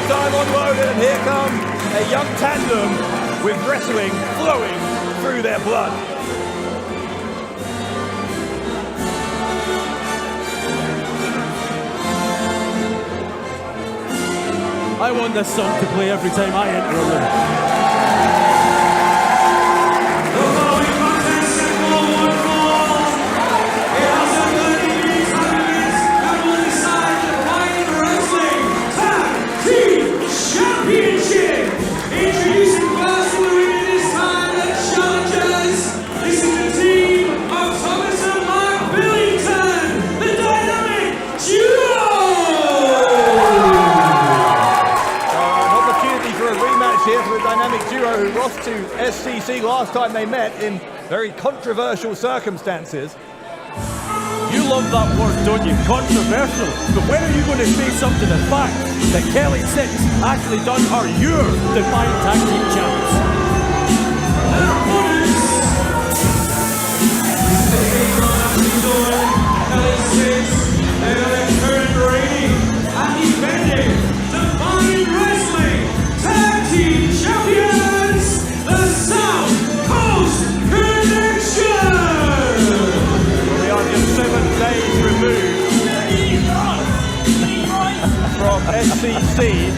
Time on Logan, and here come a young tandem with wrestling flowing through their blood. I want this song to play every time I enter a ring. Who lost to SCC last time they met in very controversial circumstances. You love that word, don't you? Controversial. But when are you going to face up to the fact that Kelly 6, Ashley Dunn are your Defiant Tag Team champs? Their opponents. Kelly 6, they are the current reigning and defending Defiant Wrestling Tag Team champions. From SCC,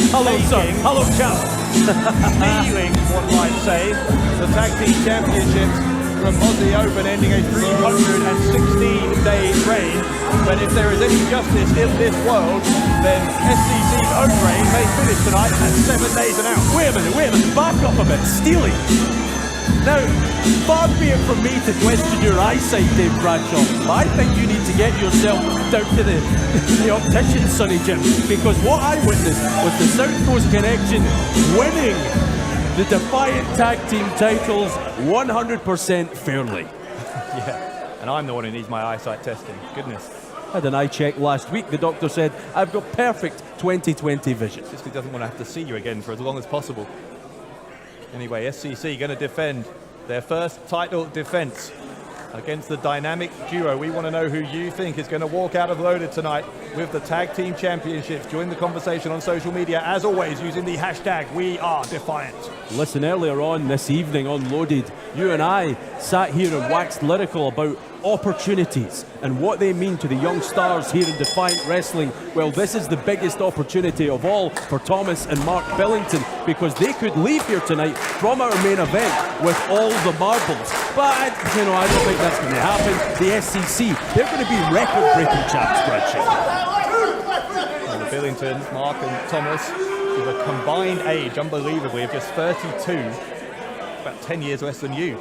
hello sir, hello champ. Stealing, one might say, the Tag Team Championships from Aussie Open, ending a 316-day reign. But if there is any justice in this world, then SCC's own reign may finish tonight at 7 days and out. Wait a minute, back up a bit. Stealing. Now, far be it from me to question your eyesight, Dave Bradshaw, but I think you need to get yourself down to the optician, Sonny Jim, because what I witnessed was the South Coast Connection winning the Defiant Tag Team titles 100% fairly. Yeah, and I'm the one who needs my eyesight testing. Goodness. I had an eye check last week. The doctor said, I've got perfect 20/20 vision. Just because he doesn't want to have to see you again for as long as possible. Anyway, SCC going to defend their first title defense against the dynamic duo. We want to know who you think is going to walk out of Loaded tonight with the Tag Team Championships. Join the conversation on social media, as always, using the hashtag #WeAreDefiant. Listen, earlier on this evening on Loaded, you and I sat here and waxed lyrical about opportunities and what they mean to the young stars here in Defiant Wrestling. Well, this is the biggest opportunity of all for Thomas and Mark Billington, because they could leave here tonight from our main event with all the marbles. But, I don't think that's going to happen. The SCC, they're going to be record-breaking champs, Bradshaw. And the Billingtons, Mark and Thomas, with a combined age, unbelievably, of just 32, about 10 years less than you.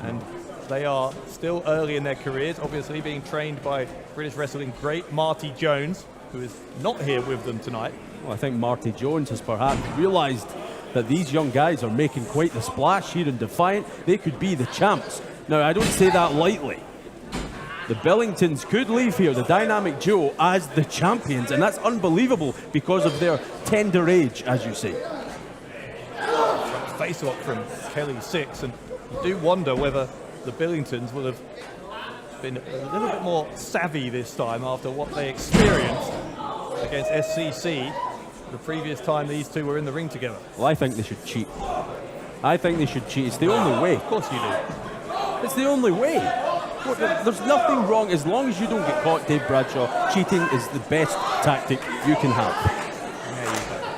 And they are still early in their careers, obviously being trained by British wrestling great Marty Jones, who is not here with them tonight. Well, I think Marty Jones has perhaps realised that these young guys are making quite the splash here in Defiant. They could be the champs. Now, I don't say that lightly. The Billingtons could leave here, the dynamic duo, as the champions, and that's unbelievable because of their tender age, as you say. Face lock from Kelly 6, and you do wonder whether the Billingtons will have been a little bit more savvy this time after what they experienced against SCC the previous time these two were in the ring together. Well, I think they should cheat. I think they should cheat. It's the only way. Of course you do. It's the only way. There's nothing wrong as long as you don't get caught, Dave Bradshaw. Cheating is the best tactic you can have.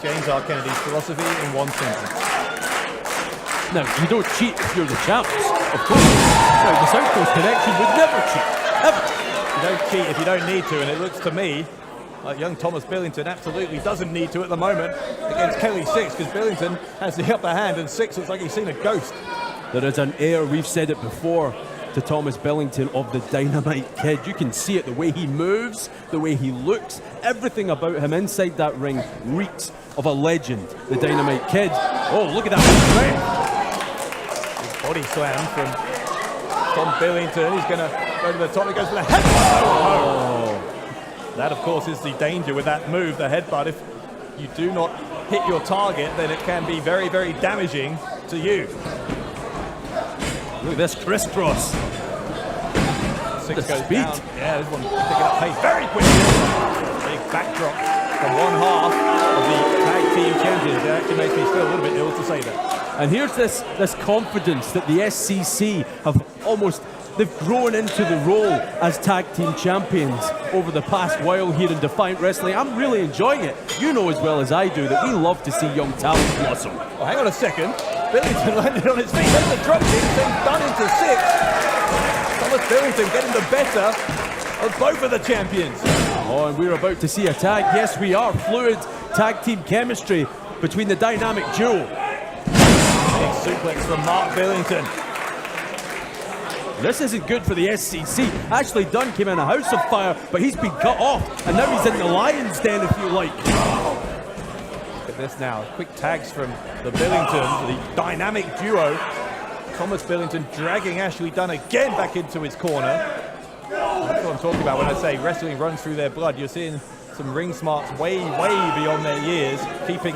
James R. Kennedy's philosophy in one sentence. Now, you don't cheat if you're the champs, of course. Now, the South Coast Connection would never cheat, ever. You don't cheat if you don't need to, and it looks to me like young Thomas Billington absolutely doesn't need to at the moment against Kelly Six, because Billington has the upper hand and Six looks like he's seen a ghost. There is an air, we've said it before, to Thomas Billington of the Dynamite Kid. You can see it, the way he moves, the way he looks, everything about him inside that ring reeks of a legend, the Dynamite Kid. Oh, look at that body slam from Tom Billington. He's going to go to the top. He goes for the headbutt. Oh. That, of course, is the danger with that move, the headbutt. If you do not hit your target, then it can be very, very damaging to you. Look at this crisscross. Six the goes speed. Down. Yeah, this one picking up pace very quickly. Big backdrop from one half of the tag team champions. It actually makes me feel a little bit ill to say that. And here's this confidence that the SCC have they've grown into the role as tag team champions over the past while here in Defiant Wrestling. I'm really enjoying it. You know as well as I do that we love to see young talent blossom. Well, hang on a second. Billington landed on his feet. There's the drop kick, then done into Six. Thomas Billington getting the better of both of the champions. Oh, and we're about to see a tag. Yes, we are. Fluid tag team chemistry between the dynamic duo. Big suplex from Mark Billington. This isn't good for the SCC. Ashley Dunn came in a house of fire, but he's been cut off, and now he's in the lion's den, if you like. Look at this now. Quick tags from the Billingtons, the dynamic duo. Thomas Billington dragging Ashley Dunn again back into his corner. That's what I'm talking about when I say wrestling runs through their blood. You're seeing some ring smarts way, way beyond their years, keeping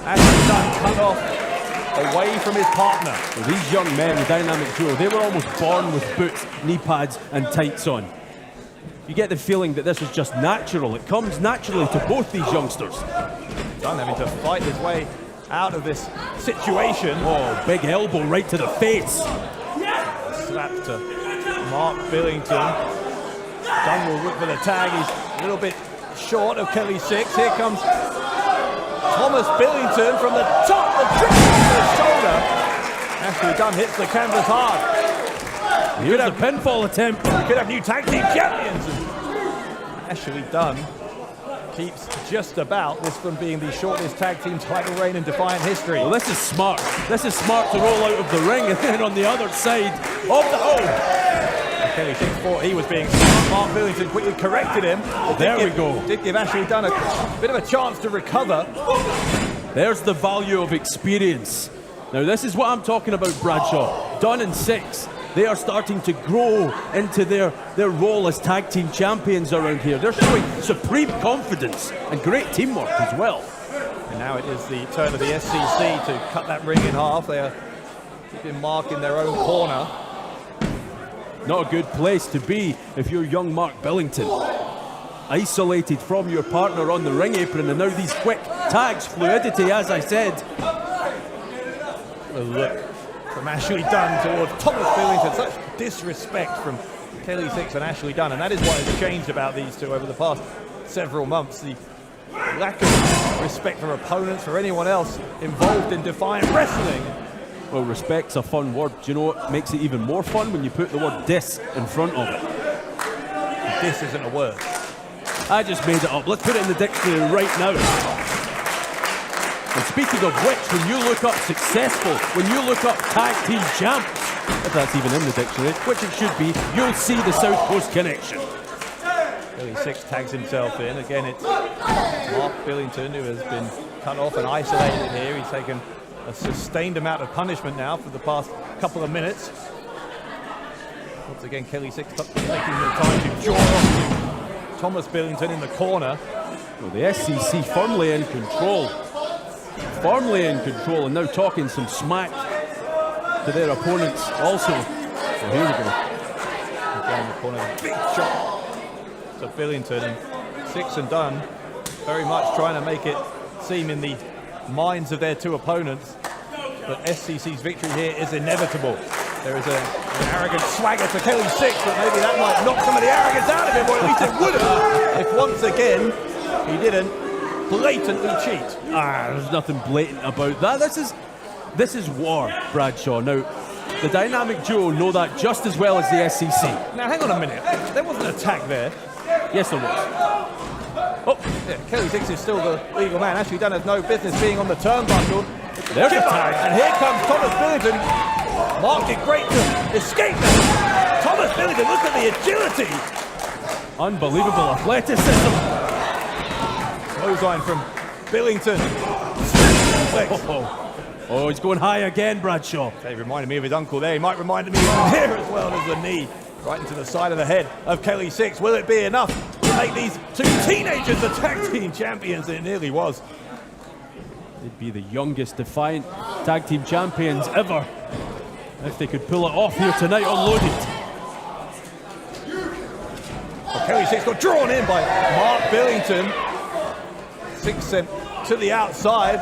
Ashley Dunn cut off away from his partner. Well, these young men, the dynamic duo, they were almost born with boots, knee pads and tights on. You get the feeling that this is just natural. It comes naturally to both these youngsters. Dunn having to fight his way out of this situation. Oh, big elbow right to the face. Slap to Mark Billington. Dunn will look for the tag. He's a little bit short of Kelly Six. Here comes Thomas Billington from the top, the drop to the shoulder. Ashley Dunn hits the canvas hard. Here's a pinfall attempt. We could have new tag team champions. Ashley Dunn keeps just about this from being the shortest tag team title reign in Defiant history. Well, this is smart. This is smart to roll out of the ring, and then on the other side of the Kelly Six thought he was being smart. Mark Billington quickly corrected him. There we go. Did give Ashley Dunn a bit of a chance to recover. There's the value of experience. Now, this is what I'm talking about, Bradshaw. Dunn and Six, they are starting to grow into their role as tag team champions around here. They're showing supreme confidence and great teamwork as well. And now it is the turn of the SCC to cut that ring in half. They are keeping Mark in their own corner. Not a good place to be if you're young Mark Billington. Isolated from your partner on the ring apron, and now these quick tags, fluidity, as I said. A look from Ashley Dunn towards Thomas Billington. Such disrespect from Kelly Six and Ashley Dunn, and that is what has changed about these two over the past several months. The lack of respect for opponents, for anyone else involved in Defiant Wrestling. Well, respect's a fun word. Do you know what makes it even more fun? When you put the word "dis" in front of it. This isn't a word. I just made it up. Let's put it in the dictionary right now. And speaking of which, when you look up successful, when you look up tag team champs, if that's even in the dictionary, which it should be, you'll see the South Coast Connection. Kelly Six tags himself in. Again, it's Mark Billington who has been cut off and isolated here. He's taken a sustained amount of punishment now for the past couple of minutes. Once again, Kelly Six taking the time to jaw off Thomas Billington in the corner. Well, the SCC firmly in control. Firmly in control, and now talking some smack to their opponents also. So here we go. Down the corner, big shot to Billington, and Six and Dunn very much trying to make it seem in the minds of their two opponents that SCC's victory here is inevitable. There is an arrogant swagger to Kelly 6, but maybe that might knock some of the arrogance out of him, or at least it would have, if once again he didn't blatantly cheat. There's nothing blatant about that. This is war, Bradshaw. Now, the dynamic duo know that just as well as the SCC. Now, hang on a minute. There was an attack there. Yes, there was. Oh, yeah, Kelly 6 is still the legal man. Ashley Dunn has no business being on the turnbuckle. There's a tag. And here comes Thomas Billington. Mark did great to escape that. Thomas Billington, look at the agility. Unbelievable athleticism. Clothesline from Billington. Oh, he's going high again, Bradshaw. He reminded me of his uncle there. He might remind me of here as well as the knee. Right into the side of the head of Kelly 6. Will it be enough to make these two teenagers the tag team champions? It nearly was. They'd be the youngest Defiant tag team champions ever if they could pull it off here tonight on Loaded. Well, Kelly 6 got drawn in by Mark Billington. 6 sent to the outside.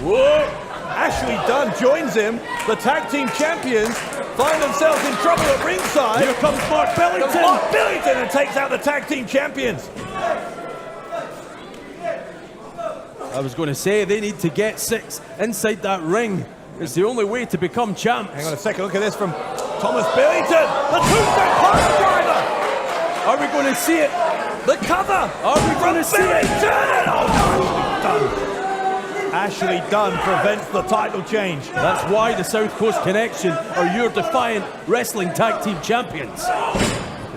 Whoa! Ashley Dunn joins him. The tag team champions find themselves in trouble at ringside. Here comes Mark Billington. Mark Billington and takes out the tag team champions. I was going to say they need to get 6 inside that ring. It's the only way to become champs. Hang on a second, look at this from Thomas Billington. The tombstone pile driver. Are we going to see it? The cover. Are we going to see it? Oh, Ashley Dunn. Ashley Dunn prevents the title change. That's why the South Coast Connection are your Defiant Wrestling Tag Team Champions.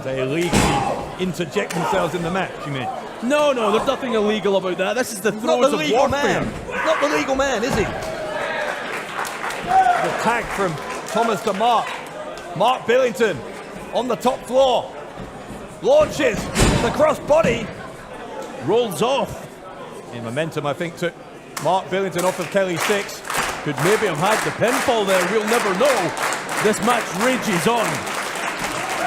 They illegally interject themselves in the match, you mean? No, there's nothing illegal about that. This is the throes of warfare. Not the legal man, is he? The tag from Thomas to Mark. Mark Billington on the top floor. Launches the cross body. Rolls off. In momentum, I think, took Mark Billington off of Kelly 6. Could maybe have had the pinfall there. We'll never know. This match rages on.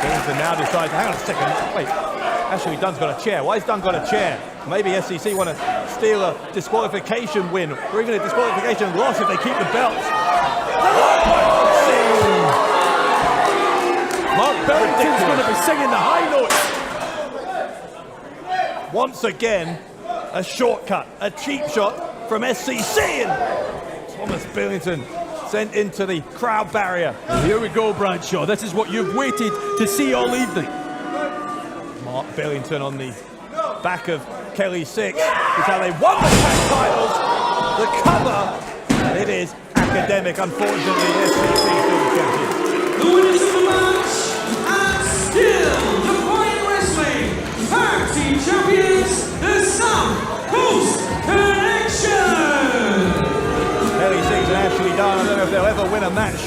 Billington now decides, hang on a second, wait, Ashley Dunn's got a chair. Why has Dunn got a chair? Maybe SCC want to steal a disqualification win, or even a disqualification loss if they keep the belts. Mark Billington's going to be singing the high notes. Once again, a shortcut, a cheap shot from SCC, and Thomas Billington sent into the crowd barrier. And here we go, Bradshaw. This is what you've waited to see all evening. Mark Billington on the back of Kelly 6 is how they won the tag titles. The cover, and it is academic. Unfortunately, SCC still the champions. The winners of the match, and still Defiant Wrestling Tag Team Champions, the South Coast Connection. Kelly 6 and Ashley Dunn, I don't know if they'll ever win a match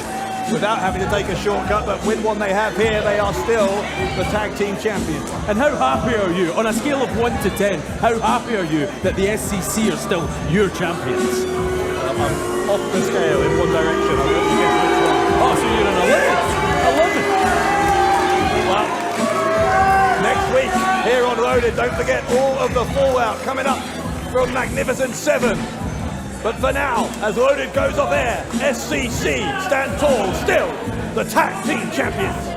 without having to take a shortcut, but win one they have here, they are still the tag team champions. And how happy are you, on a scale of 1 to 10, how happy are you that the SCC are still your champions? I'm off the scale in one direction. I'll let you guess which one. Oh, so you're an 11. 11. Well, next week here on Loaded, don't forget all of the fallout coming up from Magnificent 7. But for now, as Loaded goes off air, SCC stand tall, still the tag team champions.